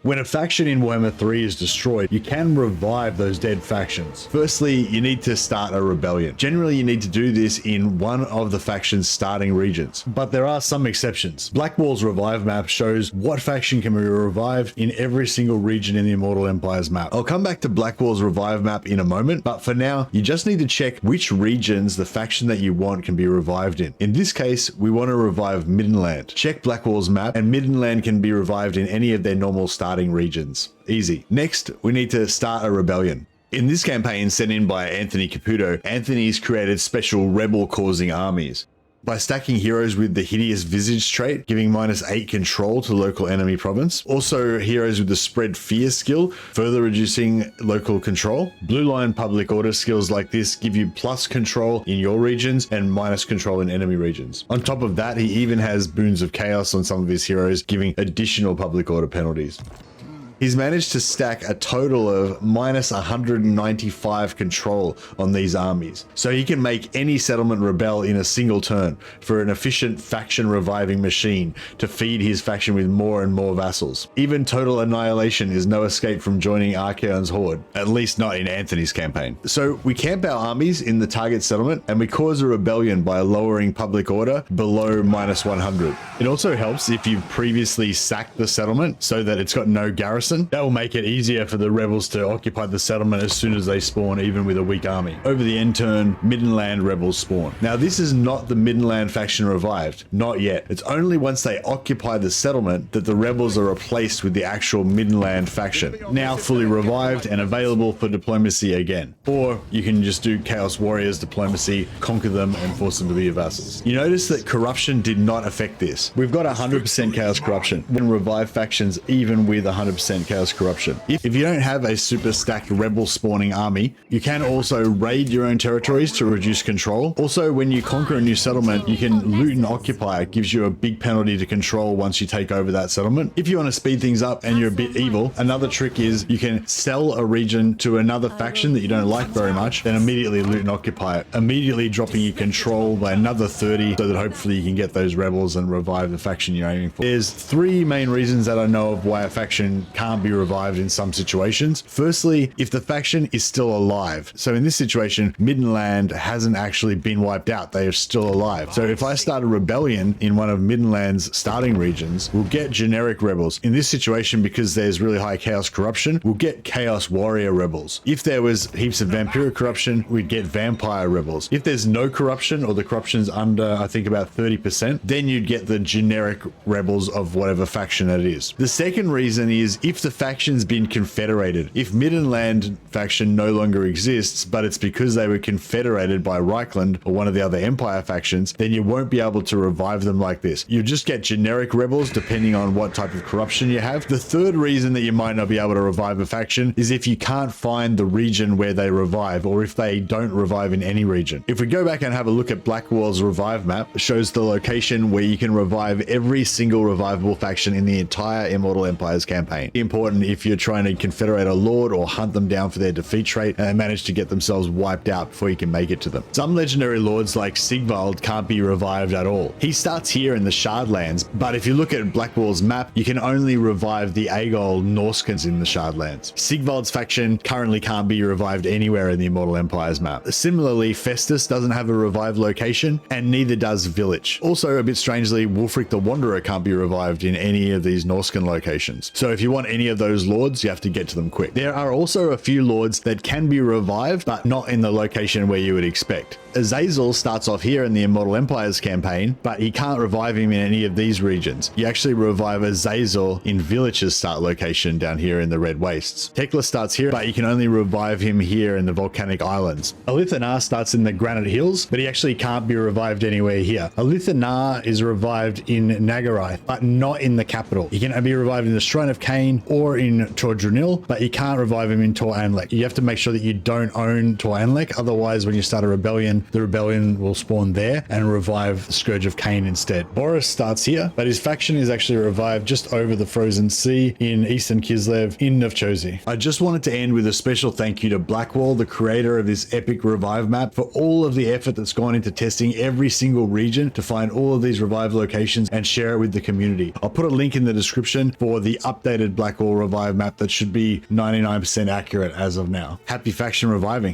When a faction in Warhammer 3 is destroyed, you can revive those dead factions. Firstly, you need to start a rebellion. Generally, you need to do this in one of the faction's starting regions, but there are some exceptions. Blackwall's revive map shows what faction can be revived in every single region in the Immortal Empires map. I'll come back to Blackwall's revive map in a moment, but for now, you just need to check which regions the faction that you want can be revived in. In this case, we want to revive Middenland. Check Blackwall's map, and Middenland can be revived in any of their normal starting regions. Easy. Next, we need to start a rebellion. In this campaign sent in by Anthony Caputo, Anthony's created special rebel-causing armies. By stacking heroes with the Hideous Visage trait, giving -8 control to local enemy province. Also heroes with the Spread Fear skill, further reducing local control. Blue line public order skills like this give you plus control in your regions and minus control in enemy regions. On top of that, he even has Boons of Chaos on some of his heroes, giving additional public order penalties. He's managed to stack a total of -195 control on these armies, so he can make any settlement rebel in a single turn for an efficient faction reviving machine to feed his faction with more and more vassals. Even total annihilation is no escape from joining Archaon's horde, at least not in Anthony's campaign. So we camp our armies in the target settlement and we cause a rebellion by lowering public order below -100. It also helps if you've previously sacked the settlement so that it's got no garrison. That will make it easier for the rebels to occupy the settlement as soon as they spawn, even with a weak army. Over the end turn, Middenland rebels spawn. Now this is not the Middenland faction revived, not yet. It's only once they occupy the settlement that the rebels are replaced with the actual Middenland faction, now fully revived and available for diplomacy again. Or you can just do Chaos Warriors diplomacy, conquer them and force them to be your vassals. You notice that corruption did not affect this. We've got 100% chaos corruption when revive factions even with 100% chaos corruption. If you don't have a super stacked rebel spawning army, you can also raid your own territories to reduce control. Also, when you conquer a new settlement, you can loot and occupy. It gives you a big penalty to control once you take over that settlement. If you want to speed things up and you're a bit evil, another trick is you can sell a region to another faction that you don't like very much, then immediately loot and occupy it, immediately dropping your control by another 30 so that hopefully you can get those rebels and revive the faction you're aiming for. There's 3 main reasons that I know of why a faction can't be revived in some situations. Firstly, if the faction is still alive. So in this situation, Middenland hasn't actually been wiped out. They are still alive. So if I start a rebellion in one of Middenland's starting regions, we'll get generic rebels. In this situation, because there's really high chaos corruption, we'll get chaos warrior rebels. If there was heaps of vampiric corruption, we'd get vampire rebels. If there's no corruption or the corruption's under, I think about 30%, then you'd get the generic rebels of whatever faction that it is. The second reason is if the faction's been confederated. If Middenland faction no longer exists, but it's because they were confederated by Reichland or one of the other Empire factions, then you won't be able to revive them like this. You just get generic rebels depending on what type of corruption you have. The third reason that you might not be able to revive a faction is if you can't find the region where they revive, or if they don't revive in any region. If we go back and have a look at Blackwall's revive map, it shows the location where you can revive every single revivable faction in the entire Immortal Empires campaign. Important if you're trying to confederate a lord or hunt them down for their defeat trait and they manage to get themselves wiped out before you can make it to them. Some legendary lords like Sigvald can't be revived at all. He starts here in the Shardlands, but if you look at Blackwall's map, you can only revive the Aegol Norskans in the Shardlands. Sigvald's faction currently can't be revived anywhere in the Immortal Empires map. Similarly, Festus doesn't have a revived location, and neither does Village. Also, a bit strangely, Wulfric the Wanderer can't be revived in any of these Norskan locations. So if you want any of those lords, you have to get to them quick. There are also a few lords that can be revived, but not in the location where you would expect. Azazel starts off here in the Immortal Empires campaign, but he can't revive him in any of these regions. You actually revive Azazel in Village's start location down here in the Red Wastes. Tekla starts here, but you can only revive him here in the Volcanic Islands. Alithanar starts in the Granite Hills, but he actually can't be revived anywhere here. Alithanar is revived in Nagarath, but not in the capital. He can be revived in the Shrine of Cain or in Tor Drunil, but you can't revive him in Tor Anlek. You have to make sure that you don't own Tor Anlek, otherwise when you start a rebellion, the rebellion will spawn there and revive the Scourge of Cain instead. Boris starts here, but his faction is actually revived just over the Frozen Sea in Eastern Kislev in Novchozy. I just wanted to end with a special thank you to Blackwall, the creator of this epic revive map, for all of the effort that's gone into testing every single region to find all of these revive locations and share it with the community. I'll put a link in the description for the updated Blackwall cycle revive map that should be 99% accurate as of now. Happy faction reviving.